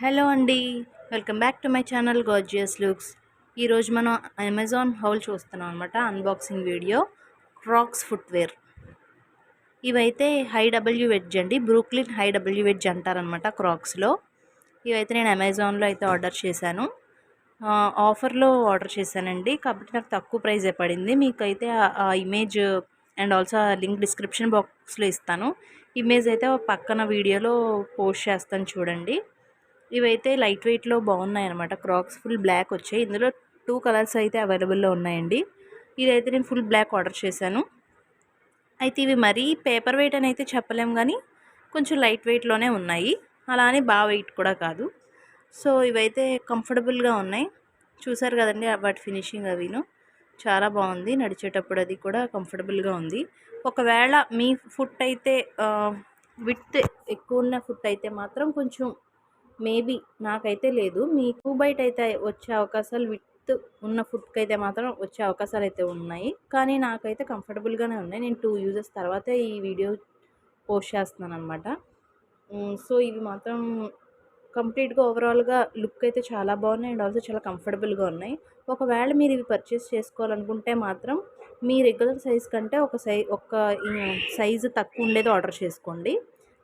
Hello అండి. Welcome back to my channel gorgeous looks. ఈరోజు మనం అమెజాన్ హౌల్ చూస్తున్నాం అనమాట. Unboxing video. Crocs footwear. ఇవైతే హై డబ్ల్యూ వెడ్జ్ అండి. బ్రూక్లిన్ హై డబ్ల్యూ వెడ్జ్ అంటారనమాట క్రాక్స్లో. ఇవైతే నేను అమెజాన్లో అయితే ఆర్డర్ చేశాను. ఆఫర్లో ఆర్డర్ చేశానండి, కాబట్టి నాకు తక్కువ ప్రైజే పడింది. మీకైతే ఆ image and also link description బాక్స్లో ఇస్తాను. ఇమేజ్ అయితే పక్కన వీడియోలో పోస్ట్ చేస్తాను చూడండి. ఇవైతే లైట్ వెయిట్లో బాగున్నాయి అనమాట. క్రాక్స్ ఫుల్ బ్లాక్ వచ్చాయి. ఇందులో 2 కలర్స్ అయితే అవైలబుల్లో ఉన్నాయండి. ఇదైతే నేను ఫుల్ బ్లాక్ ఆర్డర్ చేశాను. అయితే ఇవి మరీ పేపర్ వెయిట్ అని అయితే చెప్పలేము, కానీ కొంచెం లైట్ వెయిట్లోనే ఉన్నాయి. అలా అని బాగా వెయిట్ కూడా కాదు. సో ఇవైతే కంఫర్టబుల్గా ఉన్నాయి. చూసారు కదండి వాటి ఫినిషింగ్ అవిను చాలా బాగుంది. నడిచేటప్పుడు అది కూడా కంఫర్టబుల్గా ఉంది. ఒకవేళ మీ ఫుట్ అయితే విడ్త్ ఎక్కువ ఉన్న ఫుట్ అయితే మాత్రం కొంచెం మేబీ, నాకైతే లేదు, మీకు బయట అయితే వచ్చే అవకాశాలు, విత్ ఉన్న ఫుడ్కి అయితే మాత్రం వచ్చే అవకాశాలు అయితే ఉన్నాయి. కానీ నాకైతే కంఫర్టబుల్గానే ఉన్నాయి. నేను 2 యూజెస్ తర్వాత ఈ వీడియో పోస్ట్ చేస్తున్నాను అనమాట. సో ఇవి మాత్రం కంప్లీట్గా ఓవరాల్గా లుక్ అయితే చాలా బాగున్నాయి అండ్ ఆల్సో చాలా కంఫర్టబుల్గా ఉన్నాయి. ఒకవేళ మీరు ఇవి పర్చేస్ చేసుకోవాలనుకుంటే మాత్రం మీ రెగ్యులర్ సైజ్ కంటే ఒక సైజు తక్కువ ఉండేది ఆర్డర్ చేసుకోండి.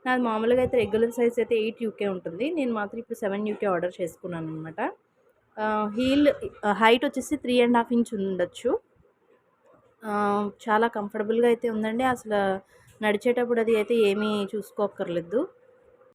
నాది మామూలుగా అయితే రెగ్యులర్ సైజ్ అయితే 8 యూకే ఉంటుంది. నేను మాత్రం ఇప్పుడు 7 యూకే ఆర్డర్ చేసుకున్నాను అనమాట. హీల్ హైట్ వచ్చేసి 3.5 ఇంచ్ ఉండొచ్చు. చాలా కంఫర్టబుల్గా అయితే ఉందండి. అసలు నడిచేటప్పుడు అది అయితే ఏమీ చూసుకోక్కర్లేదు.